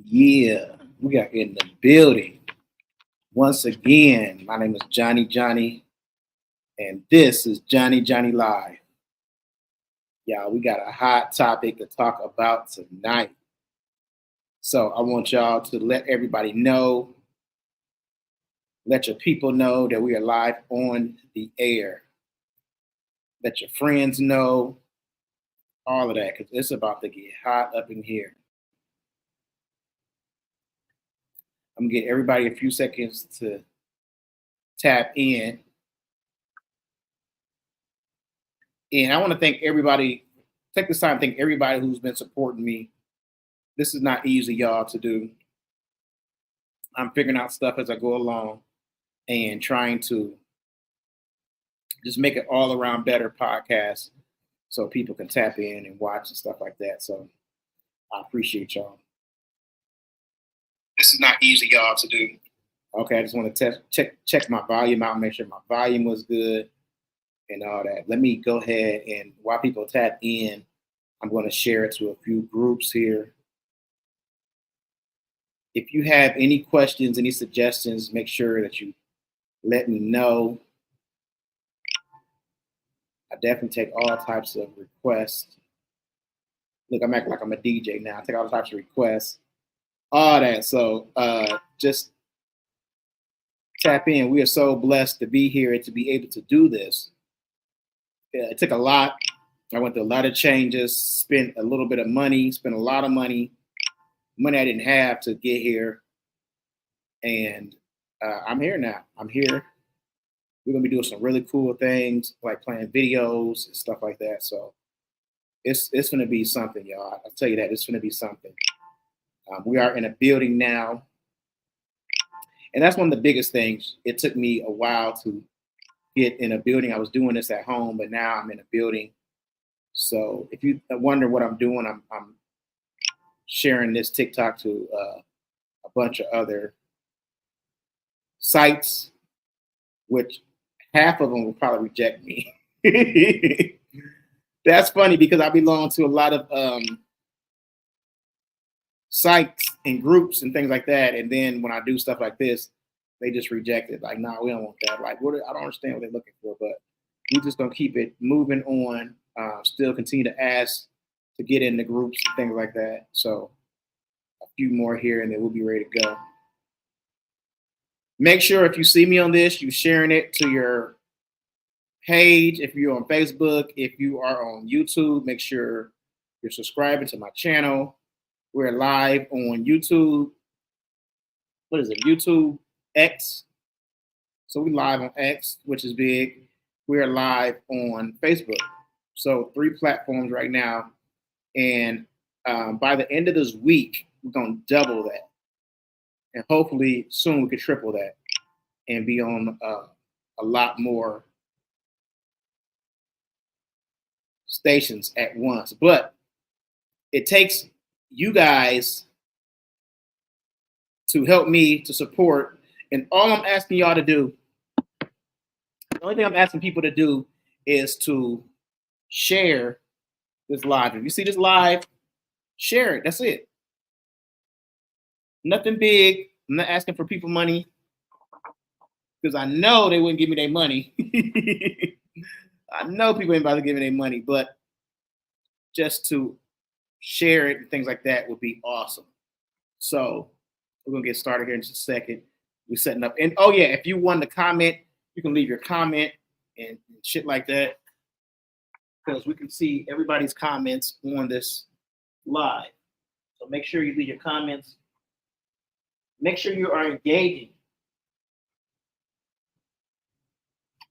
Yeah, we are in the building. Once again, my name is Johnny, and this is Johnny Live. Y'all, we got a hot topic to talk about tonight. So I want y'all to let everybody know, let your people know that we are live on the air. Let your friends know, all of that, because it's about to get hot up in here. I'm gonna get everybody a few seconds to tap in. And I want to thank everybody, take this time to thank everybody who's been supporting me. This is not easy, y'all, to do. I'm figuring out stuff as I go along and trying to just make it all around better podcast so people can tap in and watch and stuff like that. So I appreciate y'all. This is not easy, y'all, to do. Okay, I just want to check my volume out, make sure my volume was good and all that. Let me go ahead and while people tap in, I'm going to share it to a few groups here. If you have any questions, any suggestions, make sure that you let me know. I definitely take all types of requests. Look, I'm acting like I'm a DJ now. I take all types of requests, all that. So just tap in. We are so blessed to be here and to be able to do this. It took a lot. I went through a lot of changes, spent a little bit of money, spent a lot of money I didn't have to get here. And I'm here now. I'm here. We're going to be doing some really cool things, like playing videos and stuff like that. So it's going to be something, y'all. I'll tell you that. It's going to be something. We are in a building now. And that's one of the biggest things. It took me a while to get in a building. I was doing this at home, but now I'm in a building. So if you wonder what I'm doing, I'm sharing this TikTok to a bunch of other sites, which half of them will probably reject me. That's funny because I belong to a lot of sites and groups and things like that. And then when I do stuff like this, they just reject it. Like, nah, we don't want that. Like, I don't understand what they're looking for, but we're just going to keep it moving on. Still continue to ask to get in the groups and things like that. So a few more here and then we'll be ready to go. Make sure if you see me on this, you're sharing it to your page. If you're on Facebook, if you are on YouTube, make sure you're subscribing to my channel. We're live on YouTube. What is it? YouTube X. So we live on X, which is big. We're live on Facebook. So 3 platforms right now. And by the end of this week, we're going to double that. And hopefully soon we could triple that and be on a lot more stations at once. But it takes you guys to help me to support. And all I'm asking y'all to do, the only thing I'm asking people to do is to share this live. If you see this live, share it. That's it. Nothing big. I'm not asking for people money because I know they wouldn't give me their money. I know people ain't about to give me their money, but just to share it and things like that would be awesome. So we're going to get started here in just a second. We're setting up. And oh, yeah, if you want to comment, you can leave your comment and shit like that because we can see everybody's comments on this live. So make sure you leave your comments. Make sure you are engaging.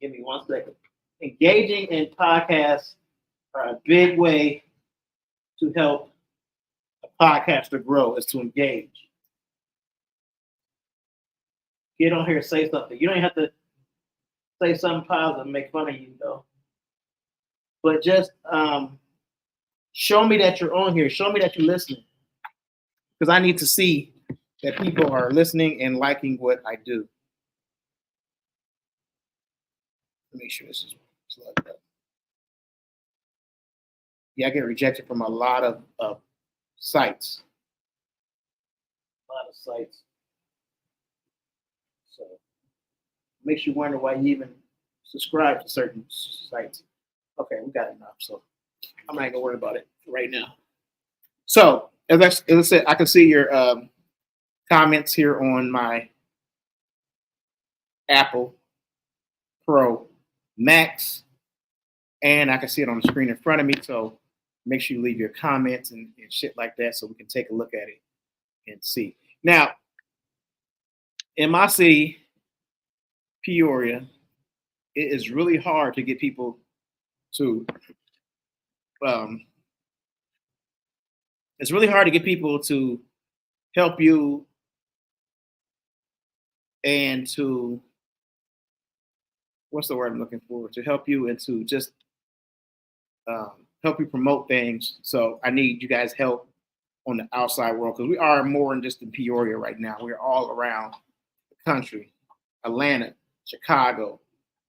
Give me 1 second. Engaging in podcasts are a big way to help a podcaster grow is to engage. Get on here, say something. You don't even have to say something positive and make fun of you, though. But just show me that you're on here. Show me that you're listening. Because I need to see that people are listening and liking what I do. Make sure this is plugged up. Yeah, I get rejected from a lot of sites. a lot of sites. So makes you wonder why you even subscribe to certain sites. Okay, we got enough. So I'm not gonna worry about it right now. So as I said, I can see your comments here on my Apple Pro Max, and I can see it on the screen in front of me. So make sure you leave your comments and shit like that so we can take a look at it and see. Now, in my city, Peoria, it is really hard to get people to um, it's really hard to get people to help you and to what's the word I'm looking for, to help you and to just help you promote things. So I need you guys' help on the outside world because we are more than just in Peoria right now. We're all around the country, Atlanta, Chicago,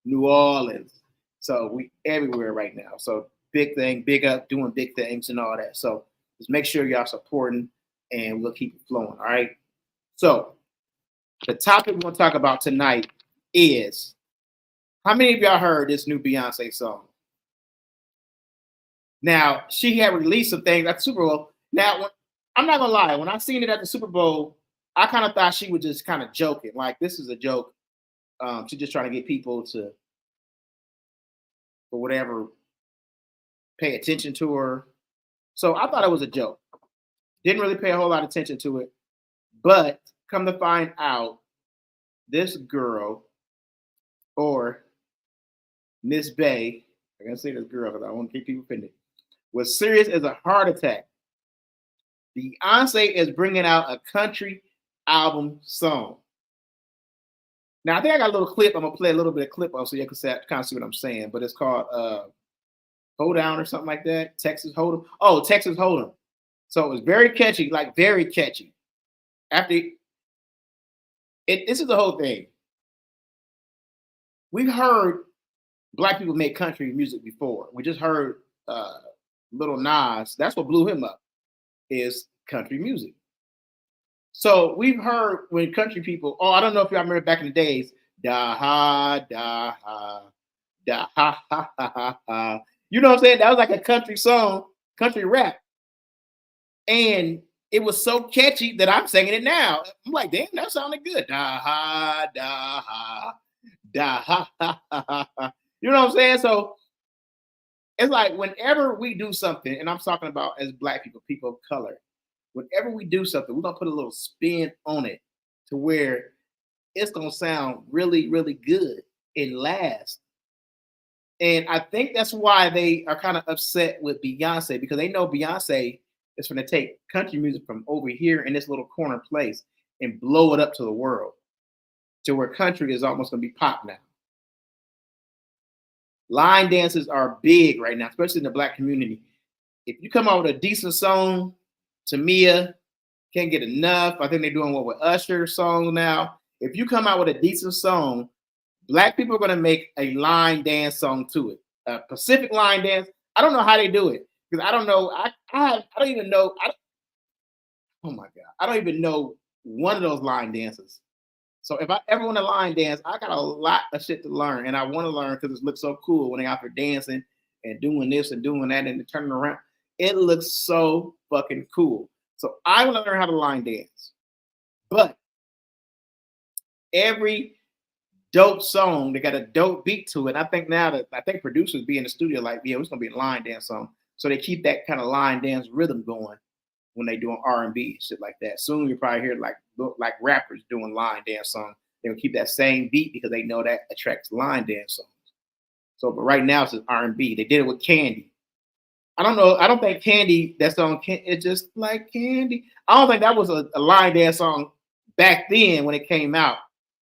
New Orleans. So we everywhere right now. So big thing, big up, doing big things and all that. So just make sure y'all supporting and we'll keep it flowing. All right. So the topic we're gonna talk about tonight is how many of y'all heard this new Beyonce song? Now, she had released some things at the Super Bowl. Now, I'm not gonna lie, when I seen it at the Super Bowl, I kind of thought she was just kind of joking. Like, this is a joke. She's just trying to get people to, for whatever, pay attention to her. So I thought it was a joke. Didn't really pay a whole lot of attention to it. But come to find out, this girl, or Miss Bay, I'm gonna say this girl because I want to keep people offended, was serious as a heart attack. Beyonce is bringing out a country album song. Now I think I got a little clip. I'm gonna play a little bit of clip of so you can kind of see what I'm saying. But it's called "Hold Down" or something like that. Texas Hold'em. Oh, Texas Hold'em. So it was very catchy, like very catchy. After this is the whole thing. We've heard black people make country music before. We just heard Little Nas. That's what blew him up. Is country music. So we've heard when country people, oh, I don't know if y'all remember back in the days, da ha, da ha, da ha ha ha ha ha. You know what I'm saying? That was like a country song, country rap. And it was so catchy that I'm singing it now. I'm like, damn, that sounded good. Da ha, da ha, da ha ha ha ha. You know what I'm saying? So it's like whenever we do something, and I'm talking about as black people, people of color, whenever we do something, we're gonna put a little spin on it to where it's gonna sound really, really good and last. And I think that's why they are kind of upset with Beyonce because they know Beyonce is going to take country music from over here in this little corner place and blow it up to the world, to where country is almost going to be pop now. Line dances are big right now, especially in the black community. If you come out with a decent song, Tamia can't get enough. I think they're doing what with Usher songs now. If you come out with a decent song, black people are going to make a line dance song to it. A Pacific line dance. I don't know how they do it because I don't know. I don't even know. Oh my God. I don't even know one of those line dances. So if I ever want to line dance, I got a lot of shit to learn. And I want to learn because it looks so cool when they out there dancing and doing this and doing that and turning around. It looks so fucking cool. So I want to learn how to line dance. But every dope song, they got a dope beat to it. I think now that producers be in the studio like, yeah, it's gonna be a line dance song. So they keep that kind of line dance rhythm going when they doing R&B shit like that. Soon you probably hear like rappers doing line dance songs. They'll keep that same beat because they know that attracts line dance songs. So, but right now it's just R&B. They did it with Candy. I don't know. I don't think Candy, that song, it's just like Candy. I don't think that was a line dance song back then when it came out.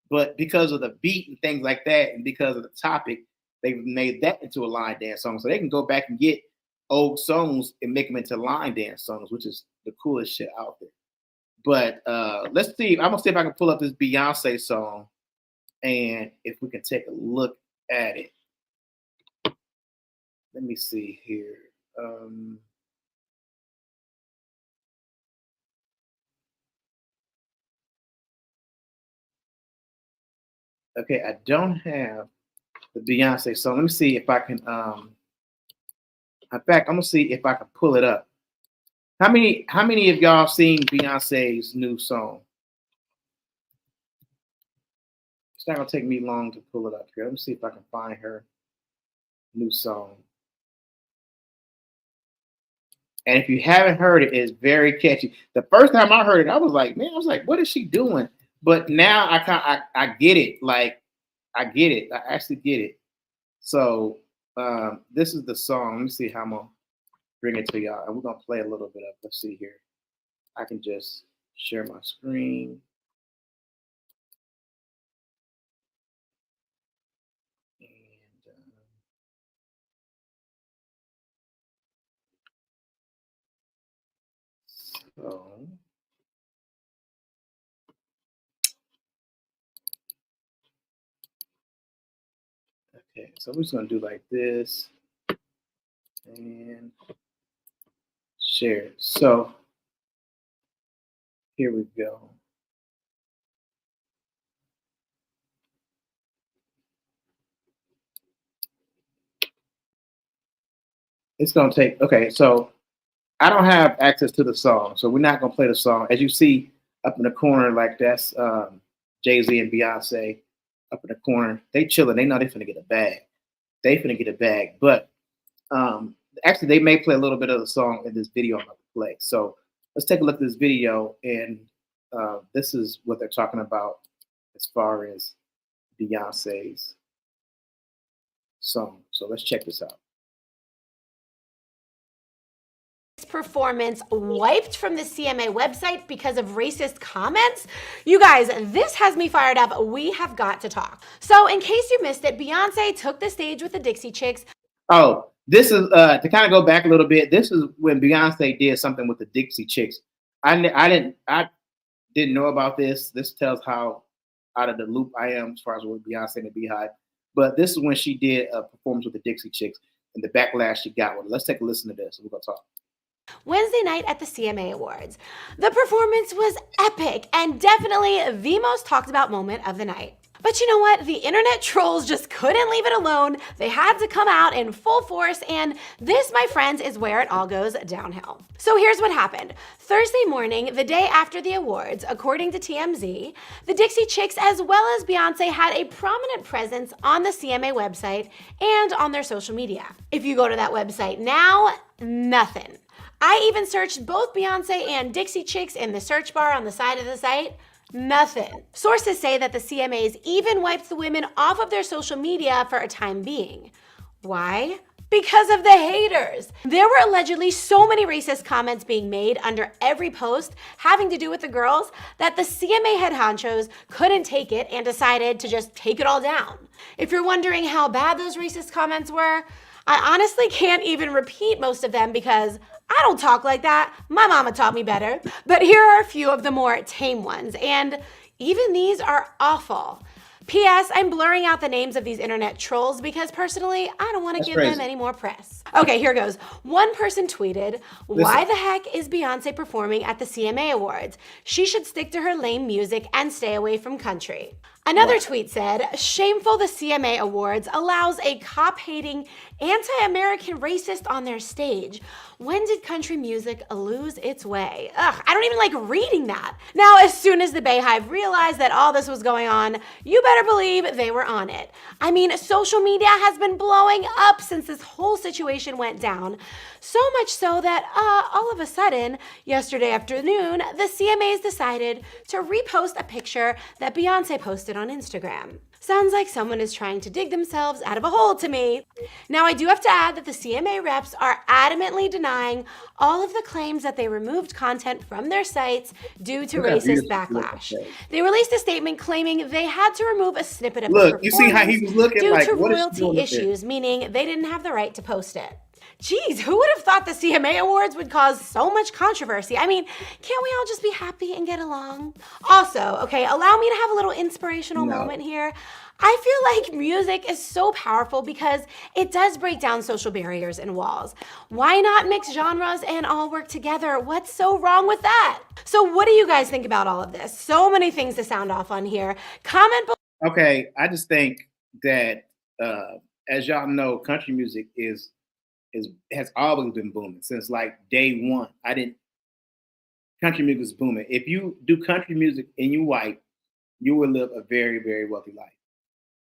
But because of the beat and things like that, and because of the topic, they've made that into a line dance song. So they can go back and get old songs and make them into line dance songs, which is the coolest shit out there. But let's see. I'm gonna see if I can pull up this Beyonce song, and if we can take a look at it. Let me see here. Okay, I don't have the Beyonce song. Let me see if I can. In fact, I'm gonna see if I can pull it up. How many of y'all seen Beyonce's new song? It's not gonna take me long to pull it up here. Let me see if I can find her new song. And if you haven't heard it, it's very catchy. The first time I heard it, I was like, man, I was like, what is she doing? But now I get it. Like I get it. I actually get it. So this is the song. Let me see how I'm gonna bring it to y'all. And we're gonna play a little bit of. Let's see here. I can just share my screen. And so okay, so we're just gonna do like this and share it. So here we go. It's gonna take okay, so I don't have access to the song, so we're not gonna play the song. As you see up in the corner, like that's Jay-Z and Beyonce up in the corner. They chilling, they know they finna get a bag. They finna get a bag. But actually they may play a little bit of the song in this video I'm about to play. So let's take a look at this video, and this is what they're talking about as far as Beyonce's song. So let's check this out. Performance wiped from the CMA website because of racist comments? You guys, this has me fired up. We have got to talk. So in case you missed it, Beyonce took the stage with the Dixie Chicks. Oh, this is to kind of go back a little bit. This is when Beyonce did something with the Dixie Chicks. I didn't know about this. This tells how out of the loop I am as far as with Beyonce and the Beehive. But this is when she did a performance with the Dixie Chicks and the backlash she got with it. Let's take a listen to this. We're gonna talk. Wednesday night at the CMA Awards. The performance was epic and definitely the most talked about moment of the night. But you know what? The internet trolls just couldn't leave it alone. They had to come out in full force, and this, my friends, is where it all goes downhill. So here's what happened. Thursday morning, the day after the awards, according to TMZ, the Dixie Chicks as well as Beyonce had a prominent presence on the CMA website and on their social media. If you go to that website now, nothing. I even searched both Beyonce and Dixie Chicks in the search bar on the side of the site. Nothing. Sources say that the CMAs even wiped the women off of their social media for a time being. Why? Because of the haters. There were allegedly so many racist comments being made under every post having to do with the girls that the CMA head honchos couldn't take it and decided to just take it all down. If you're wondering how bad those racist comments were, I honestly can't even repeat most of them because I don't talk like that. My mama taught me better. But here are a few of the more tame ones, and even these are awful. P.S. I'm blurring out the names of these internet trolls because personally, I don't want to give them any more press. Okay, here goes. One person tweeted, "Why the heck is Beyonce performing at the CMA Awards? She should stick to her lame music and stay away from country." Another tweet said, "Shameful the CMA Awards allows a cop-hating, anti-American racist on their stage. When did country music lose its way?" Ugh, I don't even like reading that. Now, as soon as the Beyhive realized that all this was going on, you better believe they were on it. I mean, social media has been blowing up since this whole situation went down. So much so that all of a sudden, yesterday afternoon, the CMAs decided to repost a picture that Beyonce posted on Instagram. Sounds like someone is trying to dig themselves out of a hole to me. Now, I do have to add that the CMA reps are adamantly denying all of the claims that they removed content from their sites due to racist backlash. They released a statement claiming they had to remove a snippet of the performance you see how he was looking due like, to what royalty issues, meaning they didn't have the right to post it. Geez, who would have thought the CMA Awards would cause so much controversy? I mean, can't we all just be happy and get along? Also, okay, allow me to have a little inspirational moment here. I feel like music is so powerful because it does break down social barriers and walls. Why not mix genres and all work together? What's so wrong with that? So what do you guys think about all of this? So many things to sound off on here. Comment below. Okay, I just think that as y'all know, country music is has always been booming since like day one. I didn't Country music is booming. If you do country music and you white, you will live a very, very wealthy life.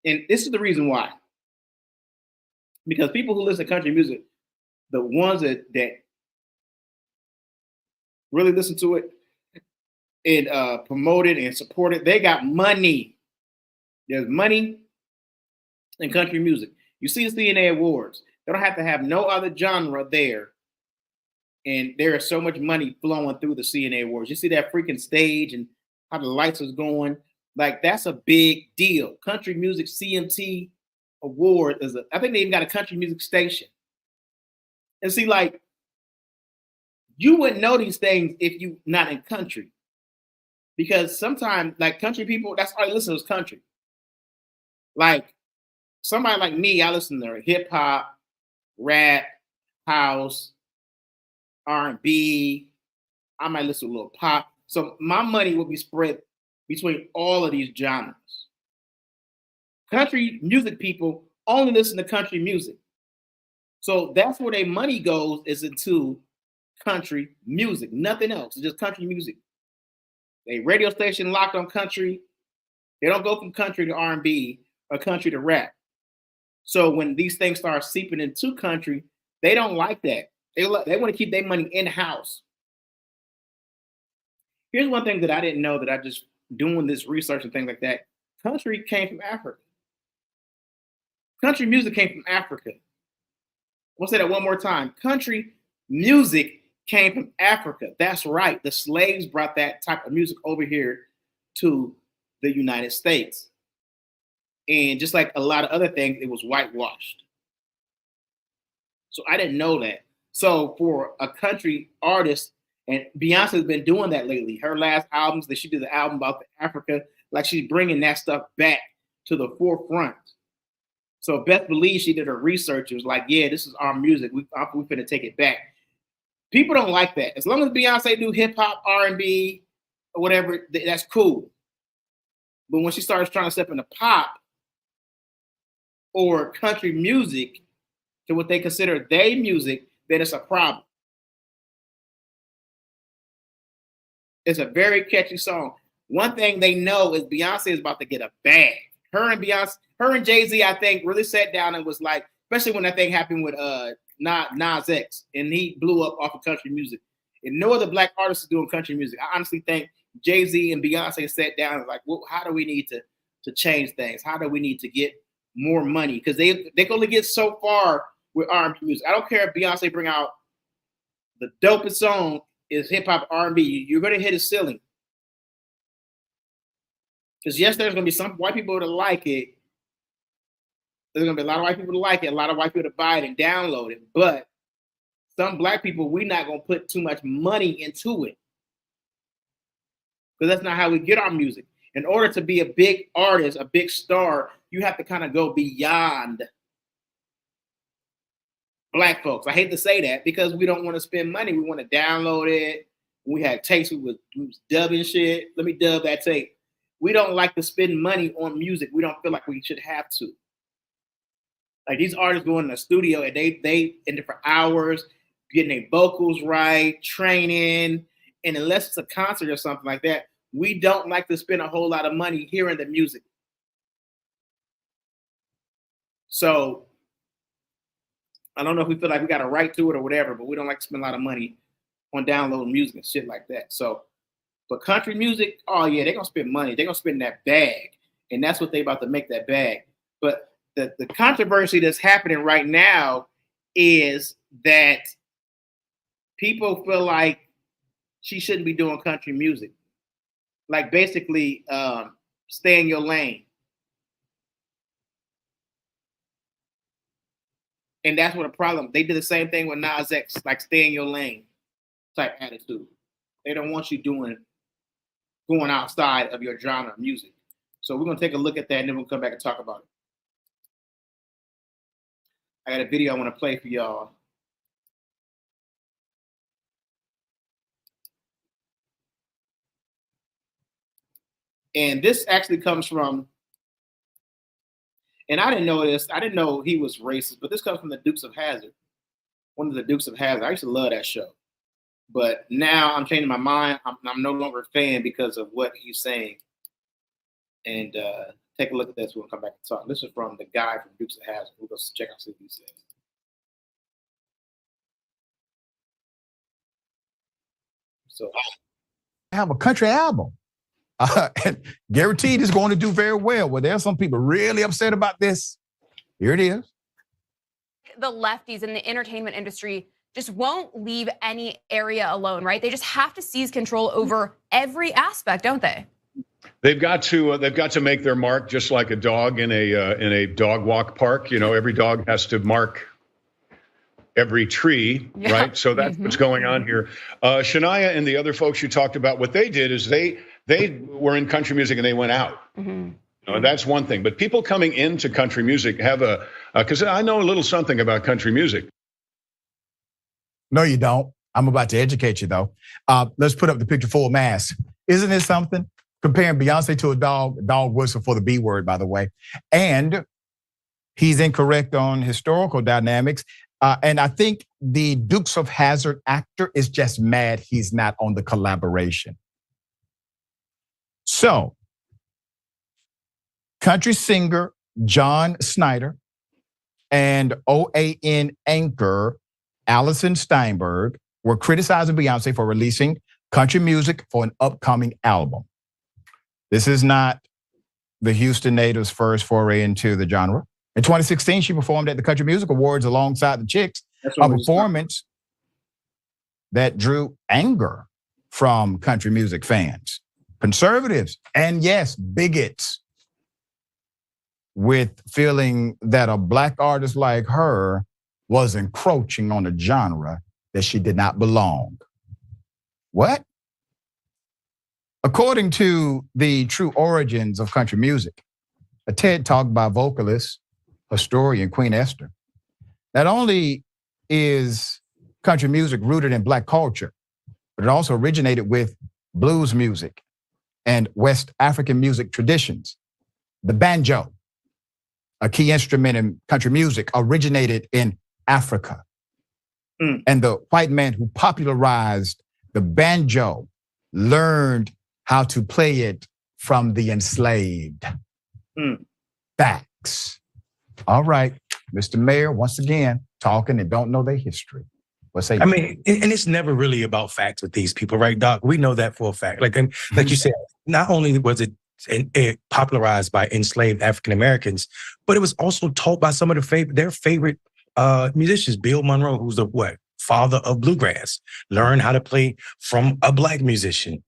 And this is the reason why. Because people who listen to country music, the ones that really listen to it and promote it and support it, they got money. There's money in country music. You see the CNA Awards. They don't have to have no other genre there. And there is so much money flowing through the CNA Awards. You see that freaking stage and how the lights was going. Like that's a big deal. Country Music CMT Award is I think they even got a country music station. And see, like you wouldn't know these things if you not in country. Because sometimes like country people, that's all they listen to is country. Like somebody like me, I listen to hip hop, rap, house, R&B. I might listen to a little pop. So my money will be spread between all of these genres. Country music people only listen to country music. So that's where their money goes is into country music, nothing else. It's just country music. A radio station locked on country. They don't go from country to R&B or country to rap. So when these things start seeping into country, they don't like that. They want to keep their money in house. Here's one thing that I didn't know that I just doing this research and things like that. Country came from Africa. Country music came from Africa. We'll say that one more time. Country music came from Africa. That's right. The slaves brought that type of music over here to the United States. And just like a lot of other things, it was whitewashed. So I didn't know that. So for a country artist, and Beyonce has been doing that lately. Her last albums that she did the album about Africa, like she's bringing that stuff back to the forefront. So best believe she did her research. It was like, yeah, this is our music. We're finna take it back. People don't like that. As long as Beyonce do hip hop, R&B, or whatever, that's cool. But when she starts trying to step into pop or country music to what they consider their music, then it's a problem. It's a very catchy song. One thing they know is Beyonce is about to get a bag. Her and Jay-Z, I think, really sat down and was like, especially when that thing happened with Nas X, and he blew up off of country music. And no other black artists is doing country music. I honestly think Jay-Z and Beyonce sat down and was like, well, how do we need to change things? How do we need to get more money? Because they can only get so far with R&B music. I don't care if Beyonce bring out the dopest song is hip hop R&B. You're gonna hit a ceiling. Because yes, there's gonna be some white people that like it. There's gonna be a lot of white people to like it, a lot of white people to buy it and download it. But some black people, we're not gonna put too much money into it. Because that's not how we get our music. In order to be a big artist, a big star, you have to kind of go beyond black folks. I hate to say that because we don't want to spend money. We want to download it. We had tapes, we was dubbing shit. Let me dub that tape. We don't like to spend money on music. We don't feel like we should have to. Like these artists go in the studio and they in different hours, getting their vocals right, training. And unless it's a concert or something like that, we don't like to spend a whole lot of money hearing the music. So I don't know if we feel like we got a right to it or whatever, but we don't like to spend a lot of money on downloading music and shit like that. So, but country music, oh yeah, they're gonna spend money. They're gonna spend that bag, and that's what they about to make that bag. But the controversy that's happening right now is that people feel like she shouldn't be doing country music. Like basically, stay in your lane. And that's what a problem. They did the same thing with Nas X, like stay in your lane type attitude. They don't want you going outside of your genre of music. So we're gonna take a look at that and then we'll come back and talk about it. I got a video I want to play for y'all. And this actually comes from And I didn't know this. I didn't know he was racist, but this comes from the Dukes of Hazzard. One of the Dukes of Hazzard. I used to love that show. But now I'm changing my mind. I'm no longer a fan because of what he's saying. And take a look at this. We'll come back and talk. This is from the guy from Dukes of Hazzard. We'll go check out what he says. So I have a country album. And guaranteed it's going to do very well. Well, there are some people really upset about this. Here it is. The lefties in the entertainment industry just won't leave any area alone, right? They just have to seize control over every aspect, don't they? They've got to make their mark, just like a dog in a dog walk park. You know, every dog has to mark every tree, right? So that's what's going on here. Shania and the other folks you talked about, what they did is they were in country music and they went out. You know, and that's one thing. But people coming into country music have because I know a little something about country music. No, you don't. I'm about to educate you, though. Let's put up the picture full mass. Isn't it something? Comparing Beyonce to a dog whistle for the B word, by the way. And he's incorrect on historical dynamics. And I think the Dukes of Hazzard actor is just mad he's not on the collaboration. So, country singer John Snyder and OAN anchor Allison Steinberg were criticizing Beyonce for releasing country music for an upcoming album. This is not the Houston native's first foray into the genre. In 2016, she performed at the Country Music Awards alongside the Chicks, a performance that drew anger from country music fans, conservatives, and yes, bigots, with feeling that a Black artist like her was encroaching on a genre that she did not belong. What? According to the true origins of country music, a TED Talk by vocalist, historian Queen Esther, not only is country music rooted in Black culture, but it also originated with blues music and West African music traditions. The banjo, a key instrument in country music, originated in Africa. And the white man who popularized the banjo learned how to play it from the enslaved. Facts. All right, Mr. Mayor, once again, talking and don't know their history. I mean, and it's never really about facts with these people, right, Doc? We know that for a fact. Like you said, not only was it popularized by enslaved African Americans, but it was also taught by some of their favorite musicians. Bill Monroe, who's the father of bluegrass, learned how to play from a Black musician.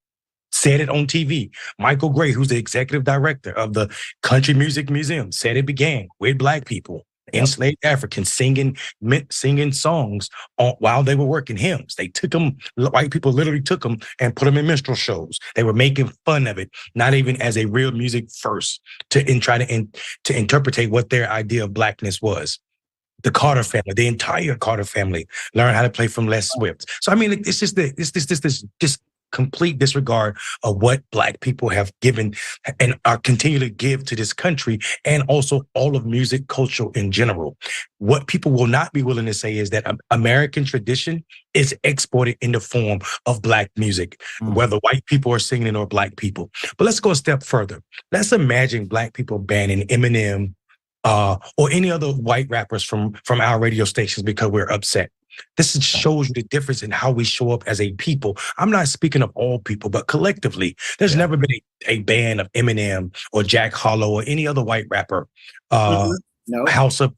Said it on TV. Michael Gray, who's the executive director of the Country Music Museum, said it began with Black people, enslaved Africans singing songs while they were working hymns. They took them, white people literally took them and put them in minstrel shows. They were making fun of it, not even as a real music first, to try to interpret what their idea of Blackness was. The Carter family, the entire Carter family, learned how to play from Les Swift. So I mean, it's just this complete disregard of what Black people have given and are continually give to this country, and also all of music culture in general. What people will not be willing to say is that American tradition is exported in the form of Black music, whether white people are singing it or Black people. But let's go a step further. Let's imagine Black people banning Eminem or any other white rappers from our radio stations because we're upset. This shows you the difference in how we show up as a people. I'm not speaking of all people, but collectively, there's never been a ban of Eminem or Jack Harlow or any other white rapper. House of,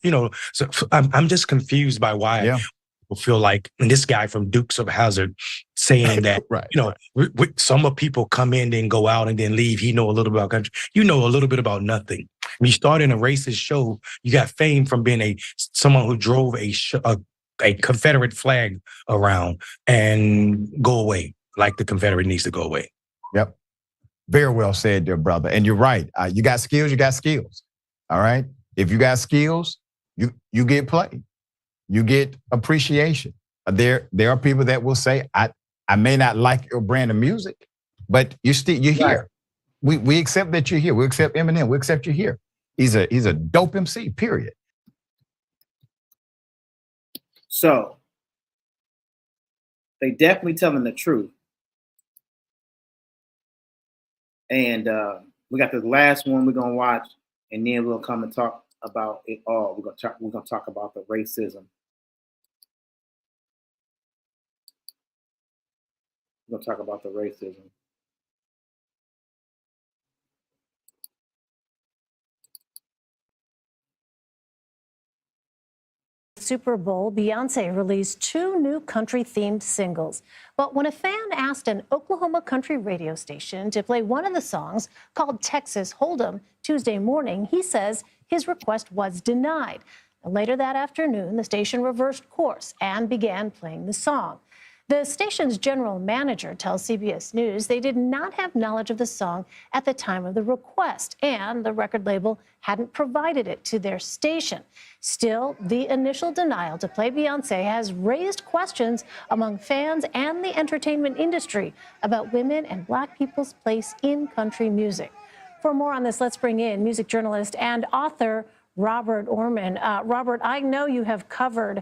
so I'm just confused by why people feel like, and this guy from Dukes of Hazzard saying that, some of people come in and go out and then leave. He know a little bit about country. You know a little bit about nothing. When you start in a racist show, you got fame from being someone who drove a Confederate flag around and go away, like the Confederate needs to go away. Yep. Very well said, dear brother. And you're right. You got skills, you got skills. All right. If you got skills, you get play. You get appreciation. There are people that will say, I may not like your brand of music, but you're here. We accept that you're here. We accept Eminem. We accept you're here. He's a dope MC, period. So they definitely telling the truth. And we got the last one we're gonna watch, and then we'll come and talk about it all. We're gonna talk about the racism. We're gonna talk about the racism. Super Bowl, Beyonce released 2 new country-themed singles. But when a fan asked an Oklahoma country radio station to play one of the songs, called Texas Hold'em, Tuesday morning, he says his request was denied. Later that afternoon, the station reversed course and began playing the song. The station's general manager tells CBS News they did not have knowledge of the song at the time of the request, and the record label hadn't provided it to their station. Still, the initial denial to play Beyonce has raised questions among fans and the entertainment industry about women and Black people's place in country music. For more on this, let's bring in music journalist and author Robert Orman. Robert, I know you have covered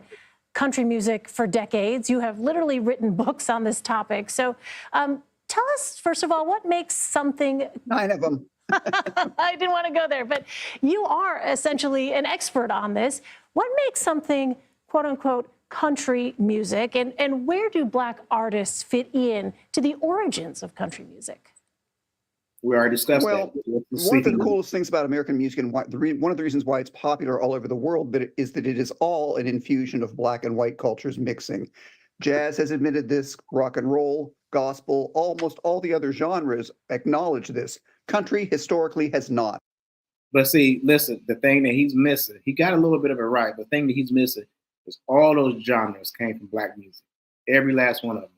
country music for decades. You have literally written books on this topic. So tell us, first of all, what makes something... 9 of them. I didn't want to go there, but you are essentially an expert on this. What makes something, quote unquote, country music, and where do Black artists fit in to the origins of country music? We already discussed Well, that. one of the coolest things about American music, and one of the reasons why it's popular all over the world, is that it is all an infusion of Black and white cultures mixing. Jazz has admitted this, rock and roll, gospel, almost all the other genres acknowledge this. Country historically has not. But see, listen, the thing that he's missing, he got a little bit of it right. The thing that he's missing is all those genres came from Black music. Every last one of them.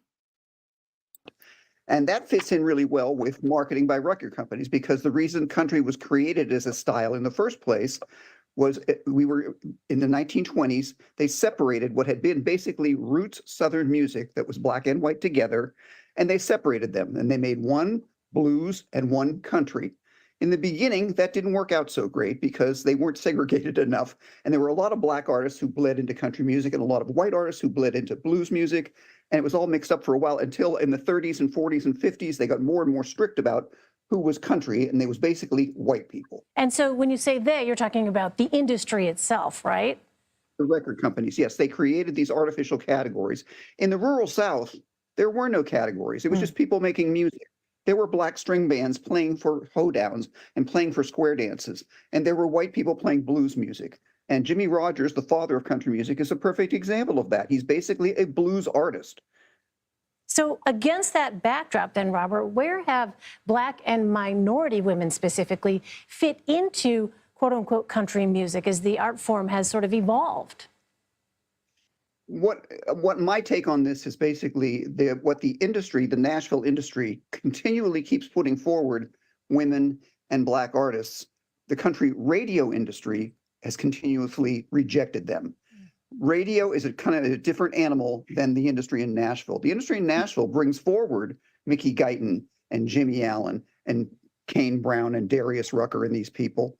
And that fits in really well with marketing by record companies, because the reason country was created as a style in the first place was we were in the 1920s, they separated what had been basically roots Southern music that was Black and white together, and they separated them, and they made one blues and one country. In the beginning, that didn't work out so great because they weren't segregated enough. And there were a lot of Black artists who bled into country music and a lot of white artists who bled into blues music. And it was all mixed up for a while until in the 30s and 40s and 50s, they got more and more strict about who was country, and they was basically white people. And so when you say they, you're talking about the industry itself, right? The record companies, yes, they created these artificial categories. In the rural South, there were no categories. It was just people making music. There were Black string bands playing for hoedowns and playing for square dances. And there were white people playing blues music. And Jimmy Rogers, the father of country music, is a perfect example of that. He's basically a blues artist. So against that backdrop then, Robert, where have Black and minority women specifically fit into quote unquote country music as the art form has sort of evolved? What my take on this is basically what the industry, the Nashville industry, continually keeps putting forward women and Black artists. The country radio industry has continuously rejected them. Radio is a kind of a different animal than the industry in Nashville. The industry in Nashville brings forward Mickey Guyton and Jimmy Allen and Kane Brown and Darius Rucker and these people.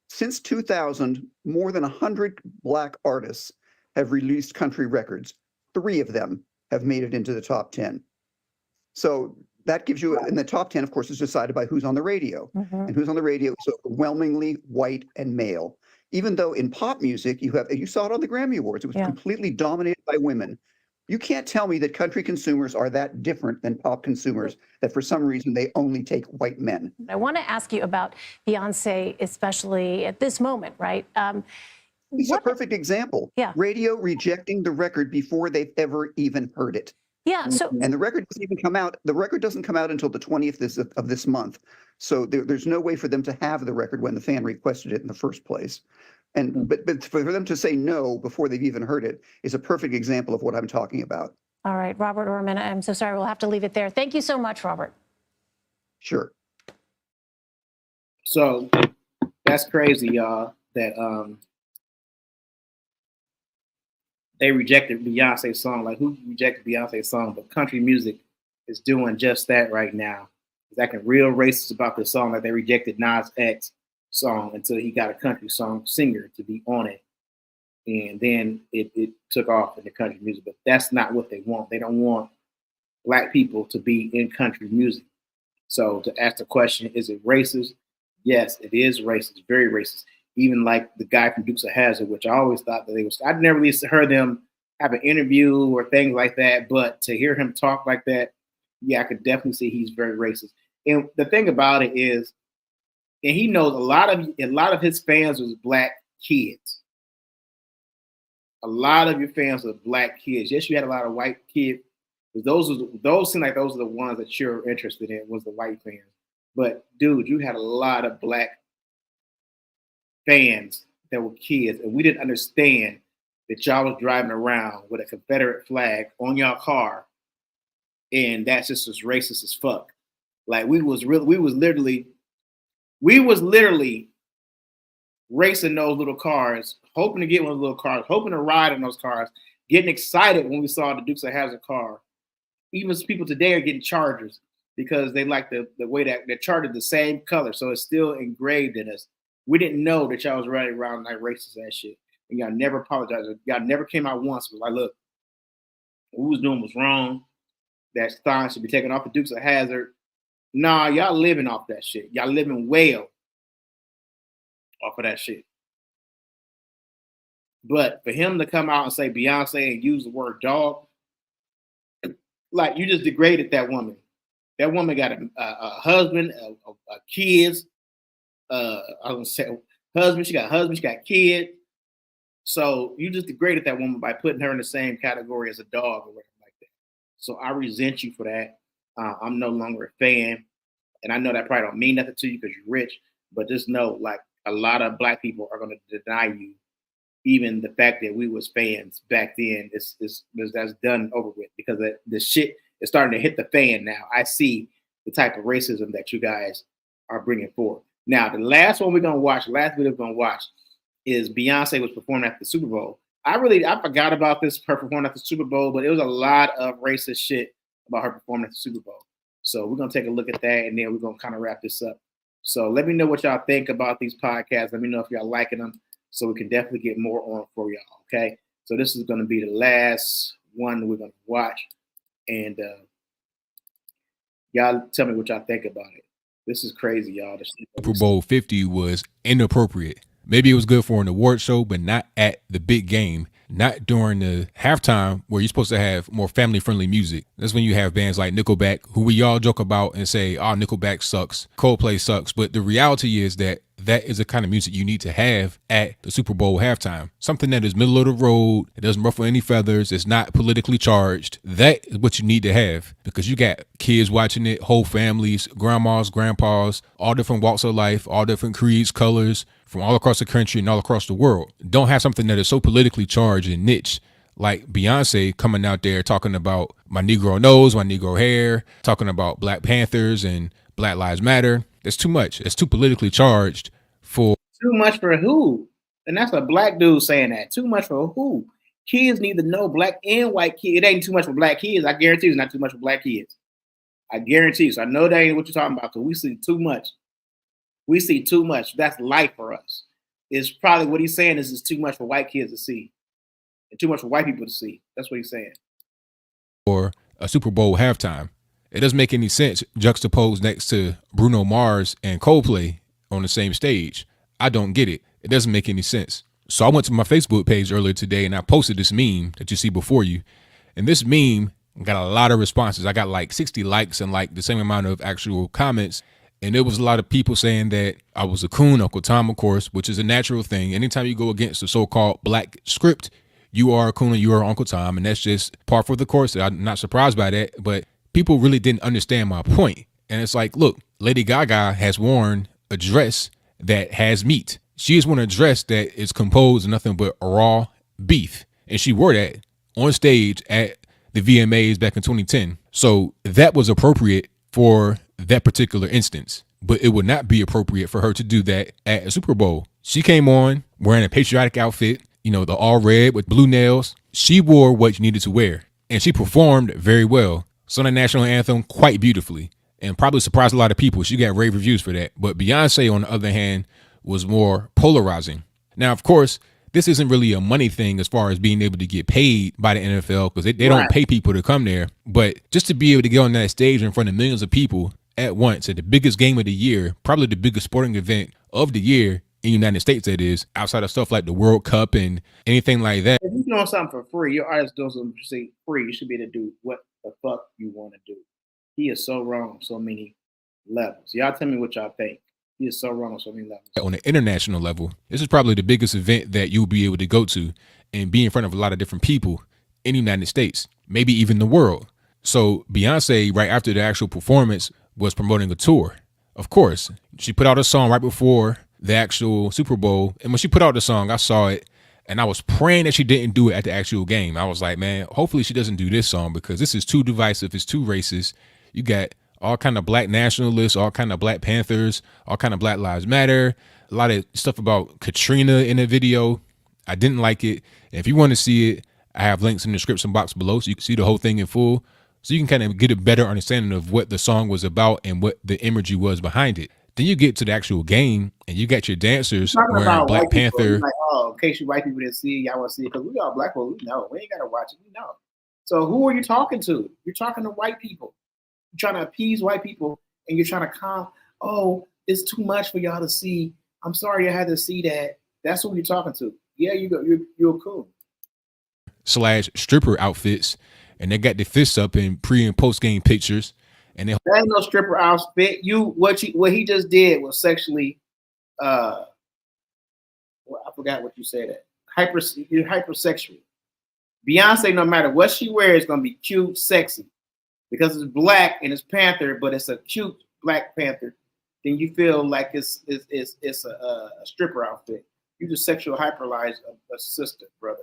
Since 2000, more than 100 Black artists have released country records. 3 of them have made it into the top 10. So that gives you, and the top 10, of course, is decided by who's on the radio. And who's on the radio is overwhelmingly white and male. Even though in pop music, you saw it on the Grammy Awards, it was completely dominated by women. You can't tell me that country consumers are that different than pop consumers, that for some reason they only take white men. I want to ask you about Beyonce, especially at this moment, right? It's a perfect example. Yeah. Radio rejecting the record before they've ever even heard it. Yeah. So, and the record doesn't even come out. The record doesn't come out until the 20th of this month. So there's no way for them to have the record when the fan requested it in the first place. And but for them to say no before they've even heard it is a perfect example of what I'm talking about. all right, Robert Orman, I'm so sorry. We'll have to leave it there. Thank you so much, Robert. Sure. So that's crazy, y'all, that they rejected Beyonce's song. Like, who rejected Beyonce's song? But country music is doing just that right now. It's acting real racist about the song. Like, they rejected Nas X song until he got a country song singer to be on it. And then it took off in the country music. But that's not what they want. They don't want Black people to be in country music. So to ask the question, is it racist? Yes, it is racist, very racist. Even like the guy from Dukes of Hazzard, which I always thought that they was, I'd never really heard them have an interview or things like that, but to hear him talk like that, yeah, I could definitely see he's very racist. And the thing about it is, and he knows a lot of his fans was Black kids. A lot of your fans are Black kids. Yes, you had a lot of white kids. Those seem like those are the ones that you're interested in, was the white fans. But dude, you had a lot of Black fans that were kids, and we didn't understand that y'all was driving around with a Confederate flag on y'all car, and that's just as racist as fuck. Like we was literally racing those little cars, hoping to get one of those little cars, hoping to ride in those cars, getting excited when we saw the Dukes of Hazzard car. Even people today are getting Chargers because they like the way that they're charted the same color, so it's still engraved in us. We didn't know that y'all was riding around like racist ass shit. And y'all never apologized. Y'all never came out once and was like, look, what we was doing was wrong. That sign should be taken off the Dukes of Hazzard. Nah, y'all living off that shit. Y'all living well off of that shit. But for him to come out and say Beyonce and use the word dog, like you just degraded that woman. That woman got a husband, a kids. I was gonna say husband. She got kids. So you just degraded that woman by putting her in the same category as a dog or whatever like that. So I resent you for that. I'm no longer a fan, and I know that probably don't mean nothing to you because you're rich. But just know, like a lot of Black people are going to deny you, even the fact that we was fans back then. That's done over with because the shit is starting to hit the fan now. I see the type of racism that you guys are bringing forward. Now, the last one we're gonna watch, last video we're gonna watch, is Beyonce was performing at the Super Bowl. I forgot about this, her performing at the Super Bowl, but it was a lot of racist shit about her performing at the Super Bowl. So we're gonna take a look at that, and then we're gonna kind of wrap this up. So let me know what y'all think about these podcasts. Let me know if y'all liking them, so we can definitely get more on for y'all. Okay. So this is gonna be the last one we're gonna watch, and y'all tell me what y'all think about it. This is crazy, y'all. Super Bowl 50 was inappropriate. Maybe it was good for an award show, but not at the big game, not during the halftime where you're supposed to have more family-friendly music. That's when you have bands like Nickelback, who we all joke about and say, oh, Nickelback sucks, Coldplay sucks. But the reality is that is the kind of music you need to have at the Super Bowl halftime. Something that is middle of the road, it doesn't ruffle any feathers, it's not politically charged. That is what you need to have, because you got kids watching it, whole families, grandmas, grandpas, all different walks of life, all different creeds, colors, from all across the country and all across the world. Don't have something that is so politically charged and niche like Beyonce coming out there talking about my Negro nose, my Negro hair, talking about Black Panthers and Black Lives Matter. That's too much. It's too politically charged for. Too much for who? And that's a Black dude saying that. Too much for who? Kids need to know, Black and white kids. It ain't too much for Black kids. I guarantee it's not too much for Black kids. I guarantee. So I know that ain't what you're talking about, because we see too much. We see too much. That's life for us. It's probably what he's saying is it's too much for white kids to see, and too much for white people to see. That's what he's saying. Or a Super Bowl halftime. It doesn't make any sense juxtaposed next to Bruno Mars and Coldplay on the same stage. I don't get it. It doesn't make any sense. So I went to my Facebook page earlier today and I posted this meme that you see before you. And this meme got a lot of responses. I got like 60 likes and like the same amount of actual comments. And there was a lot of people saying that I was a coon, Uncle Tom, of course, which is a natural thing. Anytime you go against the so-called Black script, you are a coon and you are Uncle Tom. And that's just par for the course. I'm not surprised by that. But people really didn't understand my point. And it's like, look, Lady Gaga has worn a dress that has meat. She has worn a dress that is composed of nothing but raw beef. And she wore that on stage at the VMAs back in 2010. So that was appropriate for that particular instance, but it would not be appropriate for her to do that at a Super Bowl. She came on wearing a patriotic outfit, you know, the all red with blue nails. She wore what you needed to wear, and she performed very well. Sung the national anthem quite beautifully, and probably surprised a lot of people. She got rave reviews for that. But Beyonce, on the other hand, was more polarizing. Now, of course, this isn't really a money thing as far as being able to get paid by the NFL, because they don't pay people to come there. But just to be able to get on that stage in front of millions of people at once at the biggest game of the year, probably the biggest sporting event of the year in the United States, that is, outside of stuff like the World Cup and anything like that. If you're doing something for free, your artist doing something free, you should be able to do what the fuck you want to do. He is so wrong on so many levels. Y'all tell me what y'all think. He is so wrong on so many levels. On an international level, this is probably the biggest event that you'll be able to go to and be in front of a lot of different people in the United States, maybe even the world. So Beyonce, right after the actual performance, was promoting a tour. Of course, she put out a song right before the actual Super Bowl. And when she put out the song, I saw it and I was praying that she didn't do it at the actual game. I was like, man, hopefully she doesn't do this song, because this is too divisive. It's too racist. You got all kind of black nationalists, all kind of Black Panthers, all kind of Black Lives Matter, a lot of stuff about Katrina in the video. I didn't like it. And if you want to see it, I have links in the description box below so you can see the whole thing in full, so you can kind of get a better understanding of what the song was about and what the imagery was behind it. Then you get to the actual game and you got your dancers wearing Black Panther. Like, oh, in case you white people didn't see it, y'all want to see it, because we all black people, we know. We ain't got to watch it, we know. So who are you talking to? You're talking to white people. You're trying to appease white people, and you're trying to calm. Oh, it's too much for y'all to see. I'm sorry you had to see that. That's who you're talking to. Yeah, you're cool. / stripper outfits, and they got their fists up in pre and post game pictures. And that ain't no stripper outfit. What he just did was sexually. Well, I forgot what you said. You're hypersexual. Beyonce, no matter what she wears, is gonna be cute, sexy. Because it's black and it's panther, but it's a cute Black Panther, then you feel like it's a stripper outfit. You just sexual hyperlize a sister, brother.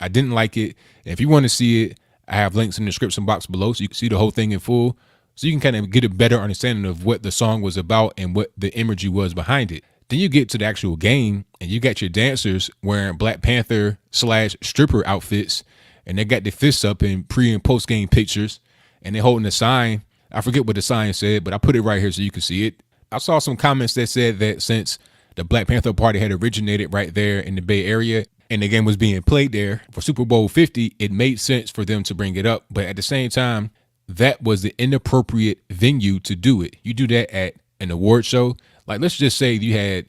I didn't like it. And if you want to see it, I have links in the description box below so you can see the whole thing in full, so you can kind of get a better understanding of what the song was about and what the imagery was behind it. Then you get to the actual game and you got your dancers wearing Black Panther / stripper outfits, and they got their fists up in pre and post game pictures, and they're holding a sign. I forget what the sign said, but I put it right here so you can see it. I saw some comments that said that since the Black Panther Party had originated right there in the Bay Area and the game was being played there for Super Bowl 50, it made sense for them to bring it up. But at the same time, that was the inappropriate venue to do it. You do that at an award show. Like, let's just say you had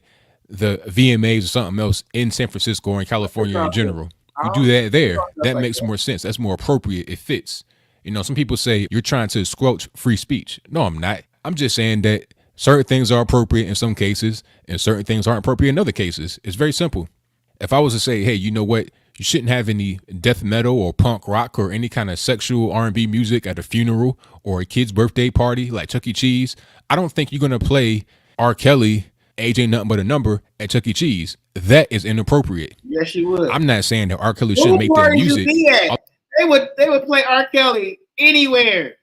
the VMAs or something else in San Francisco or in California in general. You do that there. That makes more sense. That's more appropriate. It fits. You know, some people say you're trying to squelch free speech. No, I'm not. I'm just saying that certain things are appropriate in some cases and certain things aren't appropriate in other cases. It's very simple. If I was to say, hey, you know what? You shouldn't have any death metal or punk rock or any kind of sexual R&B music at a funeral or a kid's birthday party like Chuck E. Cheese. I don't think you're going to play R. Kelly, Age Ain't Nothing But a Number at Chuck E. Cheese. That is inappropriate. Yes, you would. I'm not saying that R. Kelly shouldn't make that music. They would play R. Kelly anywhere.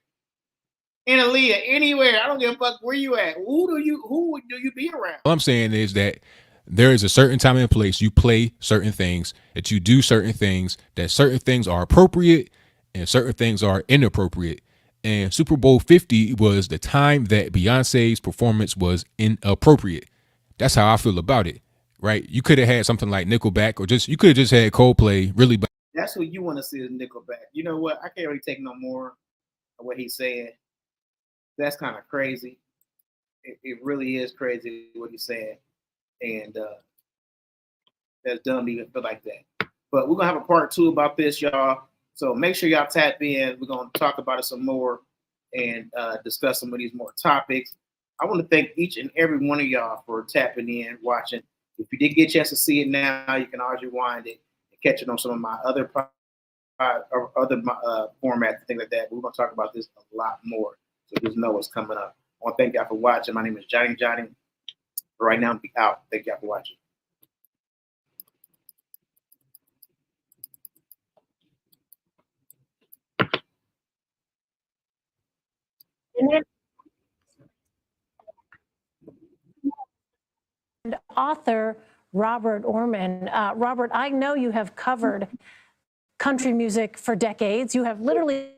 In Aaliyah, anywhere. I don't give a fuck where you at. Who do you be around? All I'm saying is that there is a certain time and place you play certain things, that you do certain things, that certain things are appropriate and certain things are inappropriate. And Super Bowl 50 was the time that Beyonce's performance was inappropriate. That's how I feel about it, right? You could have had something like Nickelback, or you could have just had Coldplay really. That's what you want to see is Nickelback. You know what? I can't really take no more of what he's saying. That's kind of crazy. It really is crazy what he's saying. And that's dumb to even feel like that. But we're going to have a part 2 about this, y'all. So make sure y'all tap in. We're going to talk about it some more and discuss some of these more topics. I want to thank each and every one of y'all for tapping in, watching. If you did get a chance to see it now, you can always rewind it and catch it on some of my other formats and things like that. But we're going to talk about this a lot more. So just know what's coming up. I want to thank y'all for watching. My name is Johnny. Right now, be out. Thank y'all for watching. And author Robert Orman. Robert, I know you have covered country music for decades. You have literally